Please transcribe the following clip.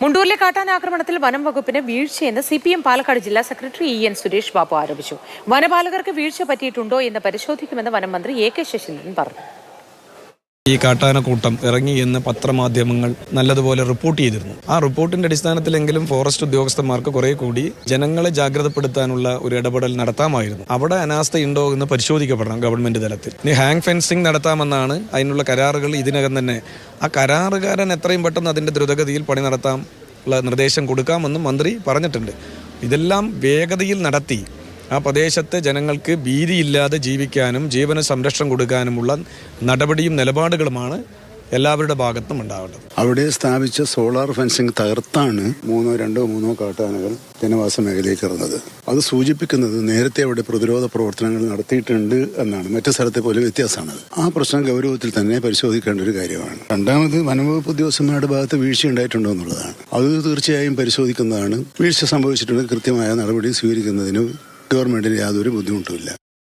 മുണ്ടൂരിലെ കാട്ടാനാക്രമണത്തിൽ വനം വകുപ്പിന് വീഴ്ചയെന്ന് CPM പാലക്കാട് ജില്ലാ സെക്രട്ടറി EN സുരേഷ് ബാബു ആരോപിച്ചു. വനപാലകർക്ക് വീഴ്ച പറ്റിയിട്ടുണ്ടോ എന്ന് പരിശോധിക്കുമെന്ന് വനം മന്ത്രി AK ശശീന്ദ്രൻ പറഞ്ഞു. ഈ കാട്ടാനക്കൂട്ടം ഇറങ്ങി എന്ന് പത്രമാധ്യമങ്ങൾ നല്ലതുപോലെ റിപ്പോർട്ട് ചെയ്തിരുന്നു. ആ റിപ്പോർട്ടിന്റെ അടിസ്ഥാനത്തിലെങ്കിലും ഫോറസ്റ്റ് ഉദ്യോഗസ്ഥന്മാർക്ക് കുറെ കൂടി ജനങ്ങളെ ജാഗ്രതപ്പെടുത്താനുള്ള ഒരു ഇടപെടൽ നടത്താമായിരുന്നു. അവിടെ അനാസ്ഥയുണ്ടോ എന്ന് പരിശോധിക്കപ്പെടണം ഗവൺമെന്റ് തലത്തിൽ. ഇനി ഹാങ് ഫെൻസിംഗ് നടത്താമെന്നാണ് അതിനുള്ള കരാറുകൾ ഇതിനകം തന്നെ. ആ കരാറുകാരൻ എത്രയും പെട്ടെന്ന് അതിന്റെ ദ്രുതഗതിയിൽ പണി നടത്താൻ ഉള്ള നിർദ്ദേശം കൊടുക്കാമെന്നും മന്ത്രി പറഞ്ഞിട്ടുണ്ട്. ഇതെല്ലാം വേഗതയിൽ നടത്തി ആ പ്രദേശത്തെ ജനങ്ങൾക്ക് ഭീതിയില്ലാതെ ജീവിക്കാനും ജീവന സംരക്ഷണം കൊടുക്കാനുമുള്ള നടപടിയും നിലപാടുകളുമാണ് എല്ലാവരുടെ ഭാഗത്തും ഉണ്ടാവേണ്ടത്. അവിടെ സ്ഥാപിച്ച സോളാർ ഫെൻസിംഗ് തകർത്താണ് രണ്ടോ മൂന്നോ കാട്ടാനകൾ ജനവാസ മേഖലയിലേക്ക് ഇറങ്ങുന്നത്. അത് സൂചിപ്പിക്കുന്നത് നേരത്തെ അവിടെ പ്രതിരോധ പ്രവർത്തനങ്ങൾ നടത്തിയിട്ടുണ്ട് എന്നാണ്. മറ്റു സ്ഥലത്തെ പോലെ വ്യത്യാസമാണ്. ആ പ്രശ്നം ഗൗരവത്തിൽ തന്നെ പരിശോധിക്കേണ്ട ഒരു കാര്യമാണ്. രണ്ടാമത് വനംവകുപ്പ് ഉദ്യോഗസ്ഥന്മാരുടെ ഭാഗത്ത് വീഴ്ച ഉണ്ടായിട്ടുണ്ടോ എന്നുള്ളതാണ്. അത് തീർച്ചയായും പരിശോധിക്കുന്നതാണ്. വീഴ്ച സംഭവിച്ചിട്ടുണ്ടെങ്കിൽ കൃത്യമായ നടപടി സ്വീകരിക്കുന്നതിന് ഗവൺമെന്റിന് യാതൊരു ബുദ്ധിമുട്ടുമില്ല.